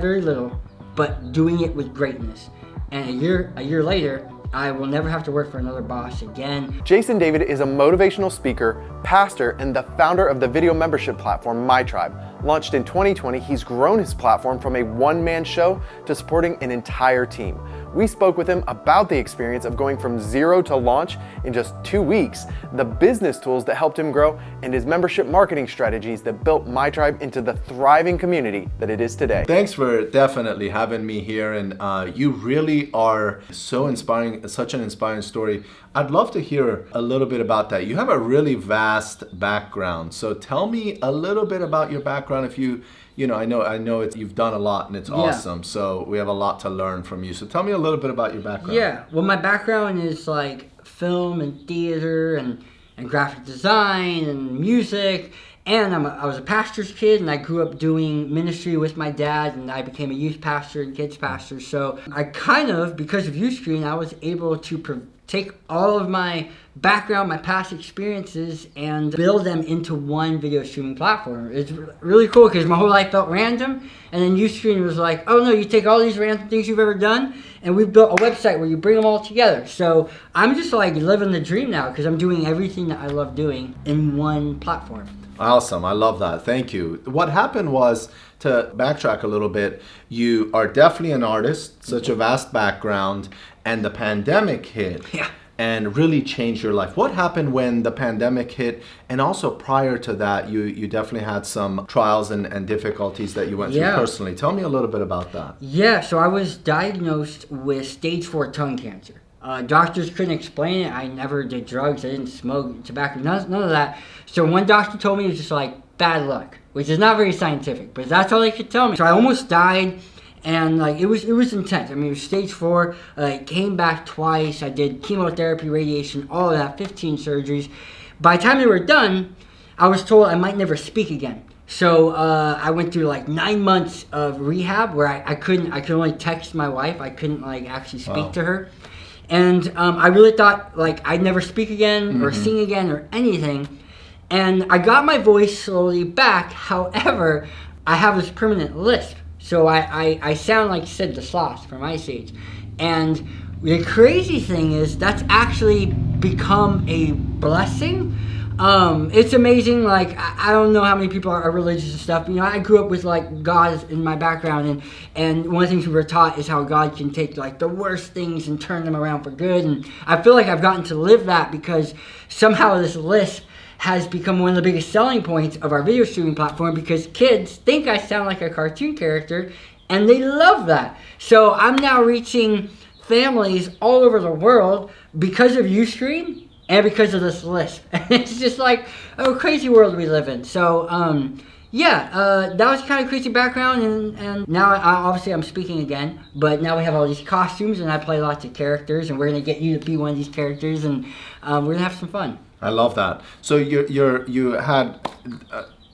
had very little, but doing it with greatness. And a year later, I will never have to work for another boss again. Jason David is a motivational speaker, pastor, and the founder of the video membership platform MyTribe. Launched in 2020, he's grown his platform from a one-man show to supporting an entire team. We spoke with him about the experience of going from zero to launch in just 2 weeks, the business tools that helped him grow, and his membership marketing strategies that built MyTribe into the thriving community that it is today. Thanks for definitely having me here, and you really are so inspiring, such an inspiring story. I'd love to hear a little bit about that. You have a really vast background, so tell me a little bit about your background. If you know, I know you've done a lot and it's awesome. So we have a lot to learn from you. So tell me a little bit about your background. Yeah, well, my background is like film and theater and graphic design and music. And I was a pastor's kid, and I grew up doing ministry with my dad, and I became a youth pastor and kids pastor. So I kind of, because of Uscreen, I was able to take all of my background, my past experiences, and build them into one video streaming platform. It's really cool because my whole life felt random, and then Uscreen was like, oh no, you take all these random things you've ever done, and we've built a website where you bring them all together. So I'm just like living the dream now because I'm doing everything that I love doing in one platform. Awesome. I love that. Thank you. What happened was, to backtrack a little bit, you are definitely an artist, such a vast background, and the pandemic hit. Yeah. And really changed your life. What happened when the pandemic hit? And also prior to that, you definitely had some trials and difficulties that you went through personally. Tell me a little bit about that. Yeah, so I was diagnosed with stage 4 tongue cancer. Doctors couldn't explain it. I never did drugs. I didn't smoke tobacco, none of that. So one doctor told me it was just like bad luck, which is not very scientific, but that's all they could tell me. So I almost died, and like it was intense. I mean, it was stage 4. I came back twice. I did chemotherapy, radiation, all of that, 15 surgeries. By the time they were done, I was told I might never speak again. So I went through like 9 months of rehab where I could only text my wife. I couldn't like actually speak to her. And I really thought like I'd never speak again or sing again or anything. And I got my voice slowly back. However, I have this permanent lisp. So I sound like Sid the Sloth from Ice Age. And the crazy thing is that's actually become a blessing. It's amazing. Like, I don't know how many people are religious and stuff. You know, I grew up with like God in my background, and one of the things we were taught is how God can take like the worst things and turn them around for good. And I feel like I've gotten to live that because somehow this lisp has become one of the biggest selling points of our video streaming platform because kids think I sound like a cartoon character, and they love that. So I'm now reaching families all over the world because of Uscreen and because of this lisp. It's just like a crazy world we live in. So that was kind of crazy background, and now obviously I'm speaking again, but now we have all these costumes and I play lots of characters, and we're gonna get you to be one of these characters, and we're gonna have some fun. I love that. So you had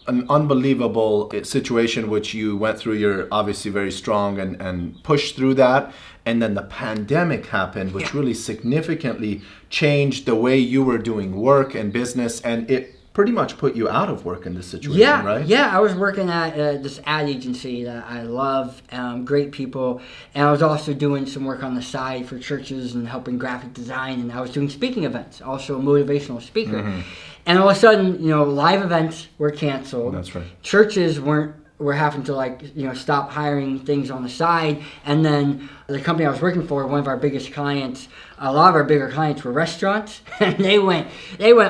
an unbelievable situation which you went through. You're obviously very strong and pushed through that. And then the pandemic happened, which really significantly changed the way you were doing work and business, and it pretty much put you out of work in this situation, right? Yeah, I was working at this ad agency that I love, great people, and I was also doing some work on the side for churches and helping graphic design, and I was doing speaking events, also a motivational speaker. And all of a sudden, you know, live events were canceled. That's right. Churches were having to like, you know, stop hiring things on the side, and then the company I was working for, one of our biggest clients, a lot of our bigger clients were restaurants, and they went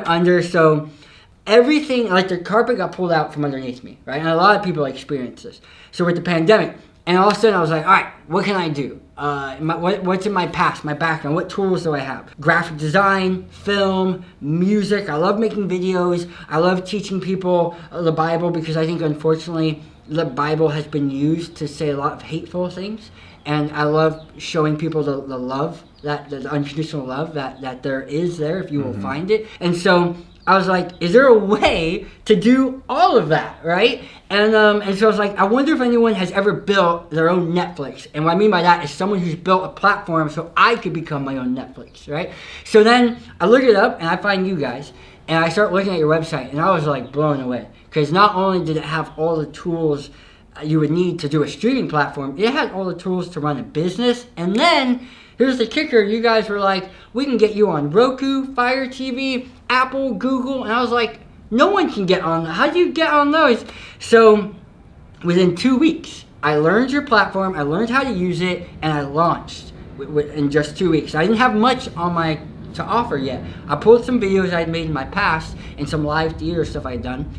under. So everything, like the carpet got pulled out from underneath me, right? And a lot of people experience this. So with the pandemic, and all of a sudden I was like, all right, what can I do? What's in my past, my background? What tools do I have? Graphic design, film, music. I love making videos. I love teaching people the Bible because I think, unfortunately, the Bible has been used to say a lot of hateful things. And I love showing people the love, the unconditional love that there is there if you will find it. And so I was like, is there a way to do all of that, right? And so I was like, I wonder if anyone has ever built their own Netflix. And what I mean by that is someone who's built a platform so I could become my own Netflix, right? So then I look it up and I find you guys, and I start looking at your website, and I was like blown away. Because not only did it have all the tools you would need to do a streaming platform. It had all the tools to run a business. And then here's the kicker. You guys were like, we can get you on Roku, Fire TV, Apple, Google. And I was like, no one can get on. How do you get on those? So within 2 weeks, I learned your platform. I learned how to use it, and I launched in just 2 weeks. I didn't have much to offer yet. I pulled some videos I'd made in my past and some live theater stuff I'd done.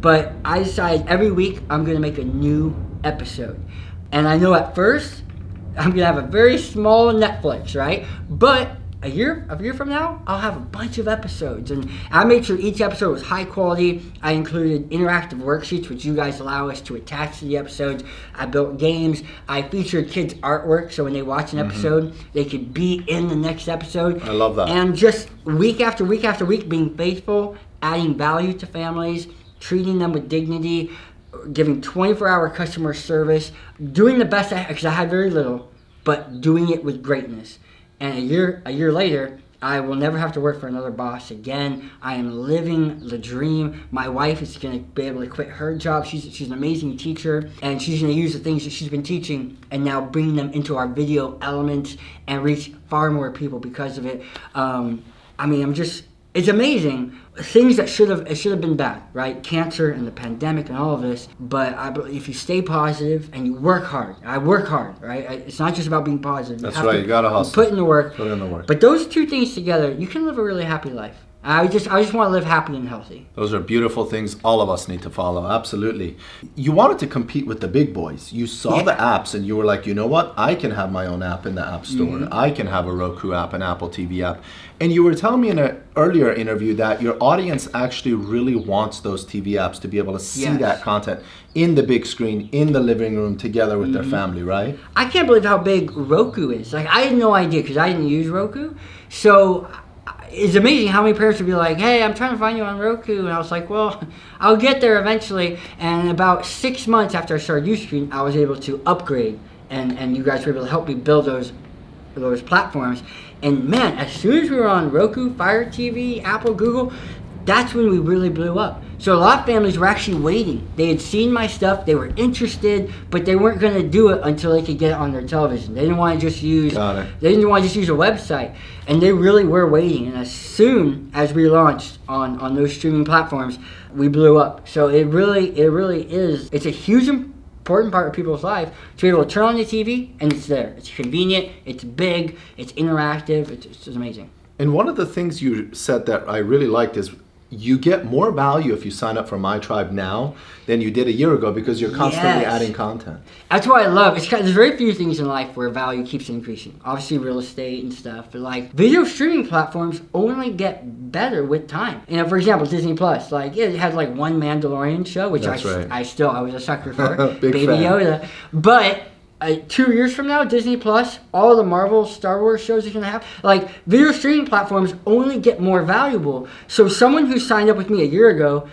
But I decided every week I'm going to make a new episode. And I know at first I'm going to have a very small Netflix, right? But a year from now, I'll have a bunch of episodes. And I made sure each episode was high quality. I included interactive worksheets, which you guys allow us to attach to the episodes. I built games. I featured kids' artwork, so when they watch an episode, they could be in the next episode. I love that. And just week after week after week, being faithful, adding value to families, treating them with dignity, giving 24-hour customer service, doing the best because I had very little, but doing it with greatness. And a year later, I will never have to work for another boss again. I am living the dream. My wife is going to be able to quit her job. She's an amazing teacher, and she's going to use the things that she's been teaching and now bring them into our video elements and reach far more people because of it. It's amazing. Things that should have been bad, right? Cancer and the pandemic and all of this. But if you stay positive and you work hard, I work hard, right? It's not just about being positive. That's right. You gotta hustle. Put in the work. Put in the work. But those two things together, you can live a really happy life. I just want to live happy and healthy. Those are beautiful things all of us need to follow. Absolutely. You wanted to compete with the big boys. You saw the apps and you were like, you know what? I can have my own app in the App Store. I can have a Roku app, an Apple TV app. And you were telling me in an earlier interview that your audience actually really wants those TV apps to be able to see that content in the big screen, in the living room, together with their family, right? I can't believe how big Roku is. Like, I had no idea because I didn't use Roku. So it's amazing how many parents would be like, hey, I'm trying to find you on Roku. And I was like, well, I'll get there eventually. And about 6 months after I started Uscreen, I was able to upgrade. And you guys were able to help me build those platforms. And man, as soon as we were on Roku, Fire TV, Apple, Google, that's when we really blew up. So a lot of families were actually waiting. They had seen my stuff, they were interested, but they weren't going to do it until they could get it on their television. They didn't want to just use a website, and they really were waiting. And as soon as we launched on those streaming platforms, we blew up. So it really is. It's a huge important part of people's life to be able to turn on the TV and it's there. It's convenient, it's big, it's interactive, it's just amazing. And one of the things you said that I really liked is you get more value if you sign up for MyTribe now than you did a year ago because you're constantly adding content. That's what I love. There's very few things in life where value keeps increasing. Obviously real estate and stuff, but like video streaming platforms only get better with time. For example, Disney Plus, like it had like one Mandalorian show, which I was a sucker for. Baby fan. Yoda. But 2 years from now, Disney Plus, all the Marvel, Star Wars shows you're going to have, like video streaming platforms only get more valuable. So someone who signed up with me a year ago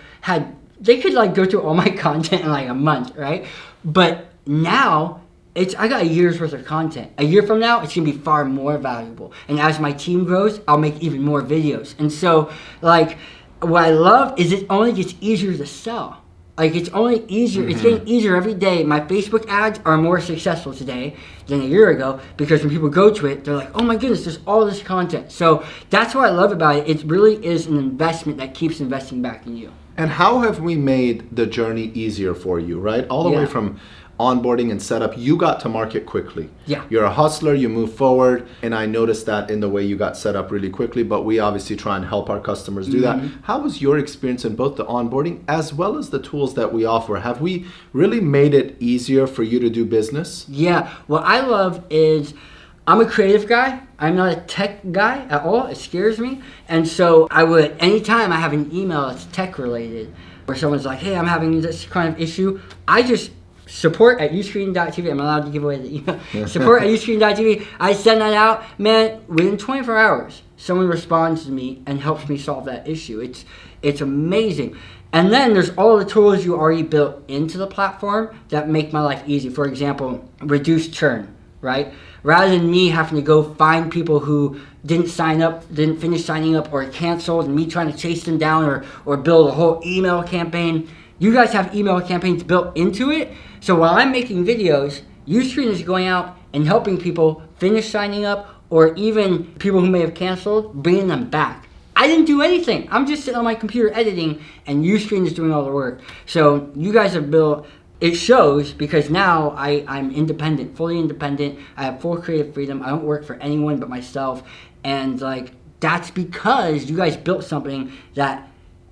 they could like go through all my content in like a month, right? But now I got a year's worth of content. A year from now, it's going to be far more valuable. And as my team grows, I'll make even more videos. And so like what I love is it only gets easier to sell. Like it's only easier. It's getting easier every day. My Facebook ads are more successful today than a year ago because when people go to it, they're like, "Oh my goodness, there's all this content." So that's what I love about it. It really is an investment that keeps investing back in you. And how have we made the journey easier for you, right? All the way from onboarding and setup, you got to market quickly. Yeah. You're a hustler, you move forward, and I noticed that in the way you got set up really quickly, but we obviously try and help our customers do that. How was your experience in both the onboarding as well as the tools that we offer? Have we really made it easier for you to do business? Yeah. What I love is I'm a creative guy. I'm not a tech guy at all. It scares me. And so anytime I have an email that's tech related, where someone's like, hey, I'm having this kind of issue, I just support@uscreen.tv. I'm allowed to give away the email. Support@uscreen.tv. I send that out. Man, within 24 hours, someone responds to me and helps me solve that issue. It's amazing. And then there's all the tools you already built into the platform that make my life easy. For example, reduce churn, right? Rather than me having to go find people who didn't finish signing up or canceled, and me trying to chase them down or build a whole email campaign. You guys have email campaigns built into it So while I'm making videos, Uscreen is going out and helping people finish signing up, or even people who may have canceled, bringing them back. I didn't do anything. I'm just sitting on my computer editing, and Uscreen is doing all the work. So you guys have built, it shows, because now I'm independent, fully independent. I have full creative freedom. I don't work for anyone but myself. And like, that's because you guys built something that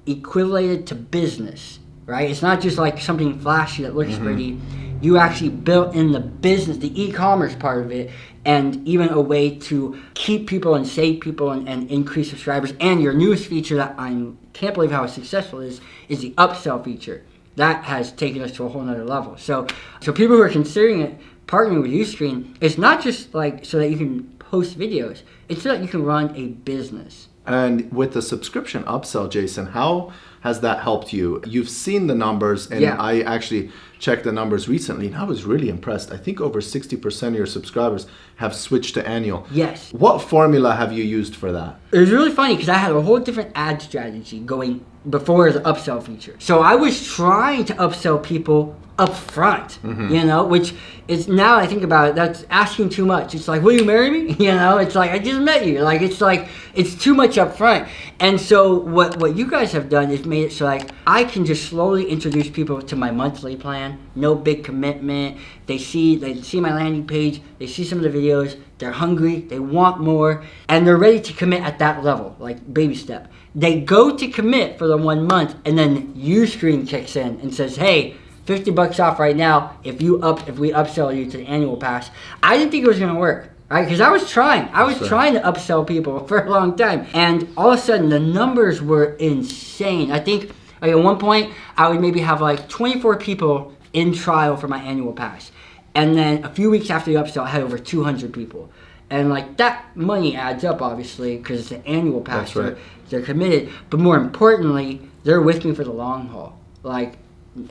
equivalated to business, right? It's not just like something flashy that looks pretty. You actually built in the business, the e-commerce part of it, and even a way to keep people and save people and increase subscribers. And your newest feature that I can't believe how successful it is the upsell feature. That has taken us to a whole nother level. So people who are considering it, partnering with Uscreen, it's not just like so that you can post videos. It's so that you can run a business. And with the subscription upsell, Jason, how has that helped you? You've seen the numbers, and I actually checked the numbers recently, and I was really impressed. I think over 60% of your subscribers have switched to annual. Yes. What formula have you used for that? It was really funny because I had a whole different ad strategy going before the upsell feature. So I was trying to upsell people up front, you know, which is, now I think about it, that's asking too much. It's like, will you marry me? You know, it's like, I just met you. Like, it's too much up front. And so what you guys have done is made it so like I can just slowly introduce people to my monthly plan. No big commitment. They see my landing page, they see some of the videos, they're hungry, they want more, and they're ready to commit at that level, like baby step. They go to commit for the 1 month, and then Uscreen kicks in and says, hey, $50 off right now if we upsell you to the annual pass. I didn't think it was gonna work, right? Because I was trying to upsell people for a long time, and all of a sudden the numbers were insane. I think like at one point I would maybe have like 24 people in trial for my annual pass, and then a few weeks after the upsell I had over 200 people. And like that money adds up, obviously, because it's an annual pass. That's right. They're committed, but more importantly, they're with me for the long haul. Like,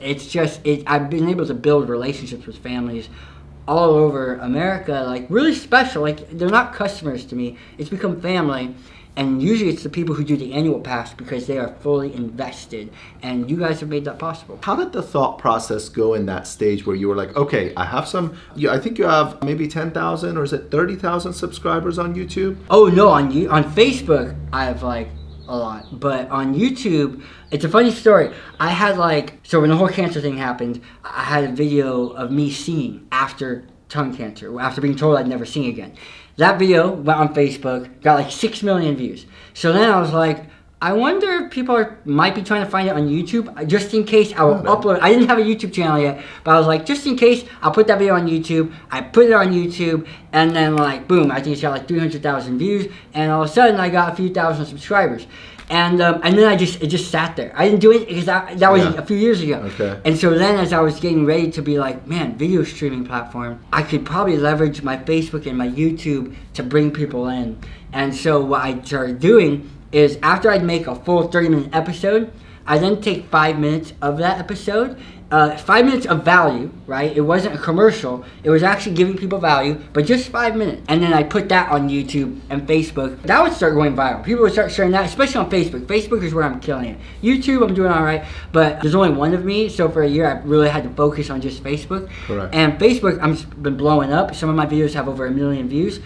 it's just, I've been able to build relationships with families all over America, like really special. Like, they're not customers to me. It's become family. And usually it's the people who do the annual pass because they are fully invested. And you guys have made that possible. How did the thought process go in that stage where you were like, okay, I have I think you have maybe 10,000 or is it 30,000 subscribers on YouTube? Oh no, on Facebook I have like a lot, but on YouTube, it's a funny story. I had so when the whole cancer thing happened, I had a video of me singing after tongue cancer, after being told I'd never sing again. That video went on Facebook, got like 6 million views. So then I was like, I wonder if people might be trying to find it on YouTube. Just in case, I will upload. I didn't have a YouTube channel yet, but I was like, just in case, I'll put that video on YouTube. I put it on YouTube, and then like, boom, I think it's got like 300,000 views, and all of a sudden I got a few thousand subscribers. And then it just sat there. I didn't do it because that was a few years ago. Okay. And so then as I was getting ready to be like, man, video streaming platform, I could probably leverage my Facebook and my YouTube to bring people in. And so what I started doing is after I'd make a full 30-minute episode, I then take 5 minutes of that episode, 5 minutes of value, right? It wasn't a commercial. It was actually giving people value, but just 5 minutes. And then I put that on YouTube and Facebook. That would start going viral. People would start sharing that, especially on Facebook. Facebook is where I'm killing it. YouTube, I'm doing all right, but there's only one of me, so for a year I really had to focus on just Facebook. Correct. And Facebook, I've been blowing up. Some of my videos have over 1 million views.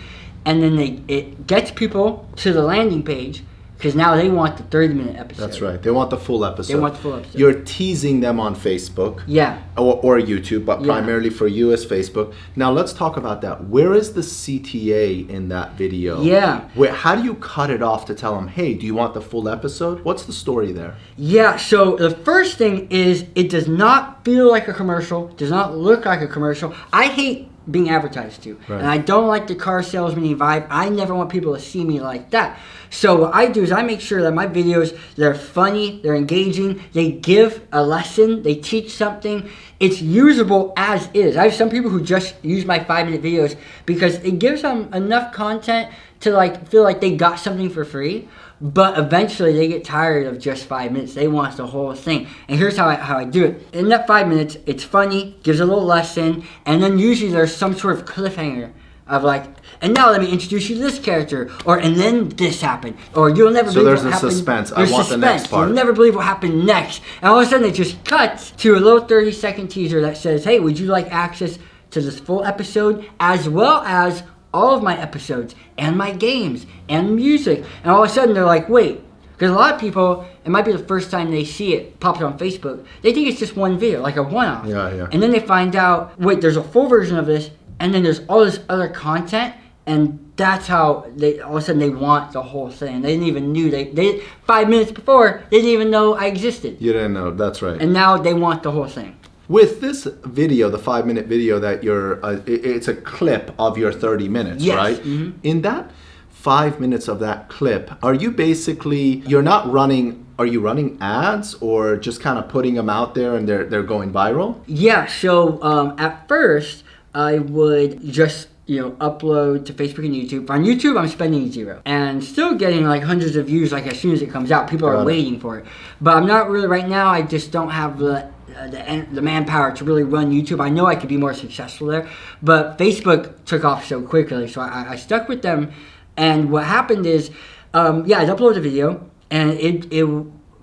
And then it gets people to the landing page, because now they want the 30-minute episode. That's right. They want the full episode. They want the full episode. You're teasing them on Facebook. Yeah. Or YouTube, but primarily for you as Facebook. Now let's talk about that. Where is the CTA in that video? Yeah. How do you cut it off to tell them, hey, do you want the full episode? What's the story there? Yeah, so the first thing is it does not feel like a commercial, does not look like a commercial. I hate being advertised to. Right. And I don't like the car salesman vibe. I never want people to see me like that. So what I do is I make sure that my videos, they're funny, they're engaging, they give a lesson, they teach something. It's usable as is. I have some people who just use my 5-minute videos because it gives them enough content to feel like they got something for free. But eventually they get tired of just 5 minutes. They want the whole thing. And here's how I do it. In that 5 minutes, it's funny, gives a little lesson, and then usually there's some sort of cliffhanger of like, and now let me introduce you to this character, or and then this happened, or you'll never So believe there's what a happened. suspense. I There's want the next part. You'll never believe what happened next. And all of a sudden it just cuts to a little 30-second teaser that says, hey, would you like access to this full episode as well as all of my episodes and my games and music? And all of a sudden they're like, wait. Because a lot of people, it might be the first time they see it popped on Facebook, they think it's just one video, like a one-off. Yeah. And then they find out, wait, there's a full version of this, and then there's all this other content, and that's how they all of a sudden they want the whole thing. They didn't even knew they 5 minutes before they didn't even know I existed, You didn't know. That's right. and now they want the whole thing. With this video, the 5-minute video that it's a clip of your 30 minutes, Yes. right? Mhm. In that 5 minutes of that clip, are you running ads or just kind of putting them out there and they're going viral? Yeah. So at first I would just upload to Facebook and YouTube. On YouTube, I'm spending $0 and still getting like hundreds of views. Like as soon as it comes out, people are waiting for it. But I'm not really right now. I just don't have the manpower to really run YouTube. I know I could be more successful there, but Facebook took off so quickly, so I stuck with them. And what happened is, I'd upload a video, and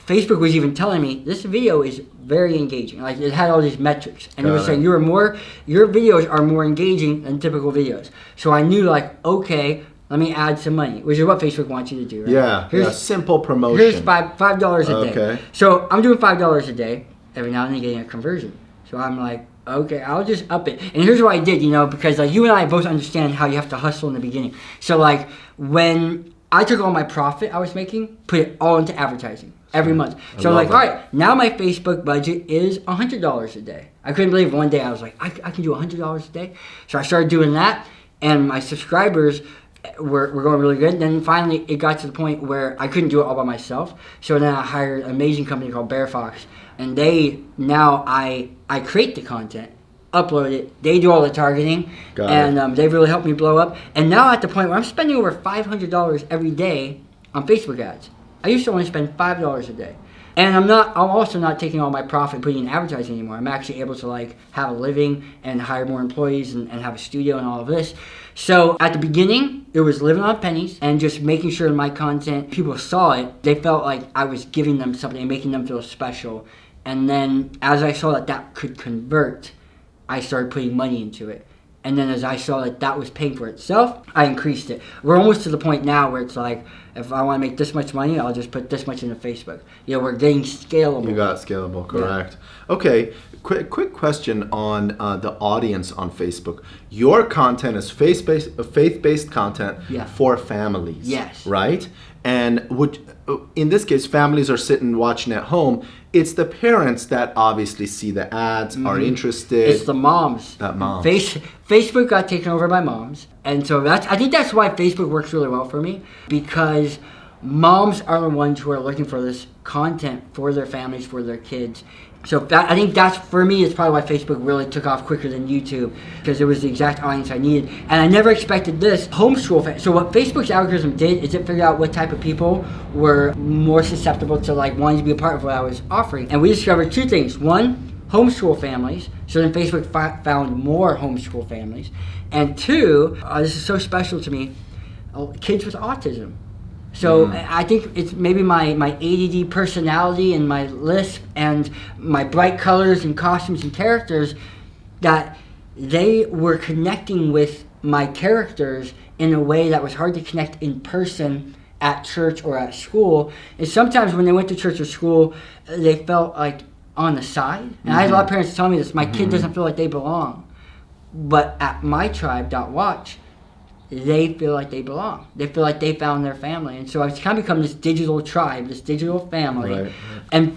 Facebook was even telling me this video is very engaging. Like it had all these metrics, and it was saying your videos are more engaging than typical videos. So I knew like, okay, let me add some money, which is what Facebook wants you to do, right? Yeah, simple promotion. Here's $5 a day. Okay. So I'm doing $5 a day every now and then, getting a conversion. So I'm like, okay, I'll just up it. And here's what I did, because like you and I both understand how you have to hustle in the beginning. So like when I took all my profit I was making, put it all into advertising every month. So like, all right, now my Facebook budget is $100 a day. I couldn't believe one day I was like, I can do $100 a day. So I started doing that, and my subscribers were going really good. Then finally it got to the point where I couldn't do it all by myself. So then I hired an amazing company called Bear Fox, and I create the content, upload it, they do all the targeting, and they've really helped me blow up. And now at the point where I'm spending over $500 every day on Facebook ads. I used to only spend $5 a day. And I'm also not taking all my profit and putting in advertising anymore. I'm actually able to like have a living and hire more employees and have a studio and all of this. So at the beginning, it was living on pennies and just making sure my content, people saw it. They felt like I was giving them something and making them feel special. And then as I saw that could convert, I started putting money into it. And then as I saw that was paying for itself, I increased it. We're almost to the point now where it's like, if I want to make this much money, I'll just put this much into Facebook. We're getting scalable. You got scalable, correct. Yeah. Okay, quick question on the audience on Facebook. Your content is faith-based content for families. Yes. Right? And in this case, families are sitting watching at home. It's the parents that obviously see the ads, are interested. It's the moms. Facebook got taken over by moms. And so I think that's why Facebook works really well for me, because moms are the ones who are looking for this content for their families, for their kids. So I think that's, for me, it's probably why Facebook really took off quicker than YouTube, because it was the exact audience I needed. And I never expected this. Homeschool. So what Facebook's algorithm did is it figured out what type of people were more susceptible to like wanting to be a part of what I was offering. And we discovered two things. One, homeschool families. So then Facebook found more homeschool families. And two, this is so special to me, kids with autism. So I think it's maybe my ADD personality and my lisp and my bright colors and costumes and characters, that they were connecting with my characters in a way that was hard to connect in person at church or at school. And sometimes when they went to church or school, they felt like on the side. And I had a lot of parents tell me this, my kid doesn't feel like they belong. But at MyTribe.watch, they feel like they belong. They feel like they found their family. And so it's kind of become this digital tribe, this digital family. Right. And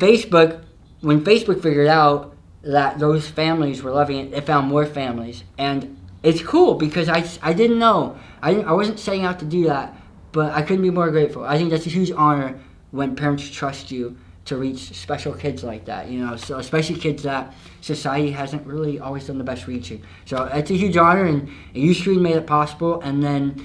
when Facebook figured out that those families were loving it, they found more families. And it's cool because I didn't know. I wasn't setting out to do that, but I couldn't be more grateful. I think that's a huge honor when parents trust you to reach special kids like that, so especially kids that society hasn't really always done the best reaching. So it's a huge honor, and Uscreen made it possible. And then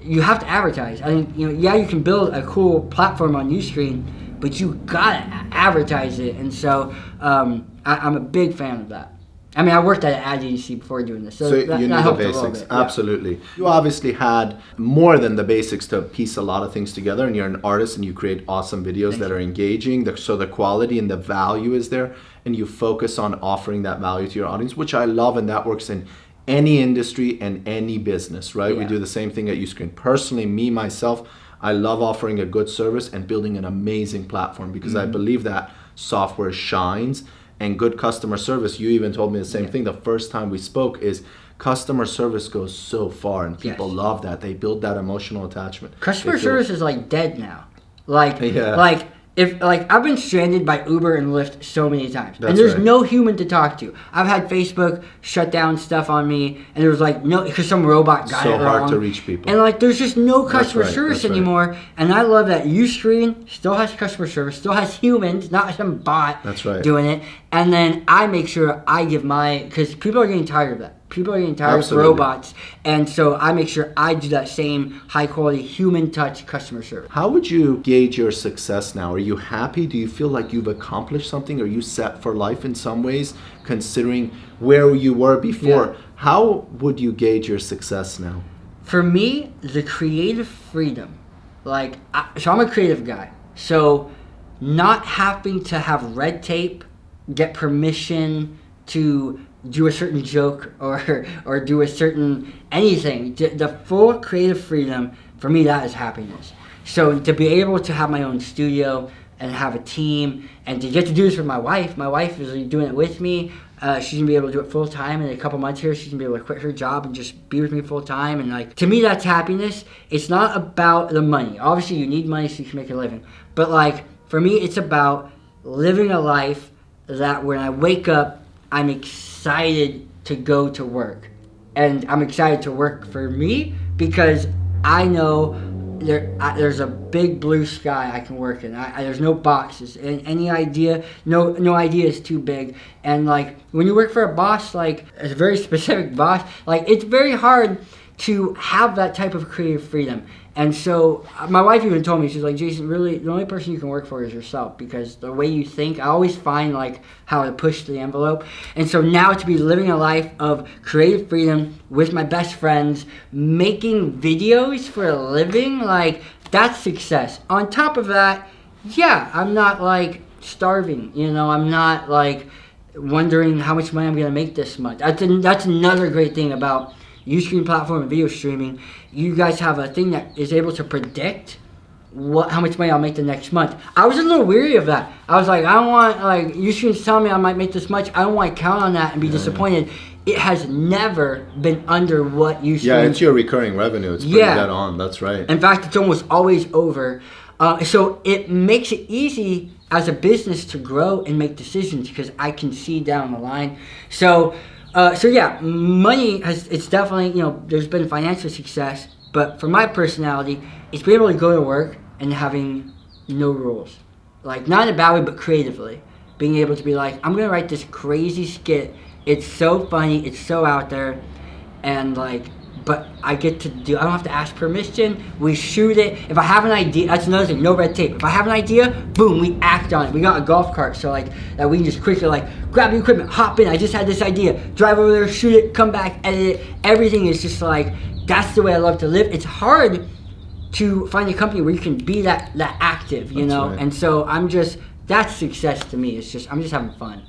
you have to advertise. I think, you can build a cool platform on Uscreen, but you gotta advertise it. And so I'm a big fan of that. I mean, I worked at an ad agency before doing this, so So that you knew the helped a little basics. bit. Yeah. Absolutely. You obviously had more than the basics to piece a lot of things together, and you're an artist and you create awesome videos that are engaging. So the quality and the value is there, and you focus on offering that value to your audience, which I love, and that works in any industry and any business, right? We Yeah. do the same thing at Uscreen. Personally, me, myself, I love offering a good service and building an amazing platform because I believe that software shines. And good customer service, you even told me the same thing the first time we spoke, is customer service goes so far and people Yes. love that. They build that emotional attachment. Customer They feel- service is like dead now. Like, Yeah. like if like I've been stranded by Uber and Lyft so many times, That's and there's right. no human to talk to. I've had Facebook shut down stuff on me, and there was like no because some robot got So it hard wrong. to reach people. And like there's just no customer right, service that's right. anymore. And I love that Uscreen still has customer service, still has humans, not some bot That's right. doing it. And then I make sure I give because people are getting tired of that. People are getting tired Absolutely. of robots, and so I make sure I do that same high quality human touch customer service. How would you gauge your success now? Are you happy? Do you feel like you've accomplished something? Are you set for life in some ways, considering where you were before? Yeah. How would you gauge your success now? For me, the creative freedom, so I'm a creative guy, so not having to have red tape, get permission to do a certain joke or do a certain anything, the full creative freedom, for me, that is happiness. So to be able to have my own studio and have a team and to get to do this with my wife is doing it with me. She's gonna be able to do it full time in a couple months here. She's gonna be able to quit her job and just be with me full time. And like to me, that's happiness. It's not about the money. Obviously, you need money so you can make a living. But like for me, it's about living a life that when I wake up, I'm excited to go to work, and I'm excited to work for me because I know there's a big blue sky I can work in. There's no boxes, and any idea, no idea is too big. And like when you work for a boss, like a very specific boss, like it's very hard to have that type of creative freedom. And so my wife even told me, she's like, Jason, really, the only person you can work for is yourself because the way you think, I always find like how to push the envelope. And so now to be living a life of creative freedom with my best friends, making videos for a living, like that's success. On top of that, yeah, I'm not like starving, I'm not like wondering how much money I'm gonna make this month. That's another great thing about Uscreen platform and video streaming. You guys have a thing that is able to predict how much money I'll make the next month. I was a little weary of that. I was like, I don't want Uscreen's telling me I might make this much. I don't want to count on that and be disappointed. It has never been under what Uscreen. Yeah, it's your recurring revenue. It's pretty dead on. That's right. In fact, it's almost always over. So it makes it easy as a business to grow and make decisions because I can see down the line. So yeah, money it's definitely, there's been financial success, but for my personality, it's being able to go to work and having no rules. Like, not in a bad way, but creatively. Being able to be like, I'm going to write this crazy skit. It's so funny. It's so out there. And like, but I get to I don't have to ask permission. We shoot it. If I have an idea, that's another thing, no red tape. If I have an idea, boom, we act on it. We got a golf cart, so like that we can just quickly like grab the equipment, hop in. I just had this idea, drive over there, shoot it, come back, edit it. Everything is just like, that's the way I love to live. It's hard to find a company where you can be that active, That's right. And so that's success to me. I'm just having fun.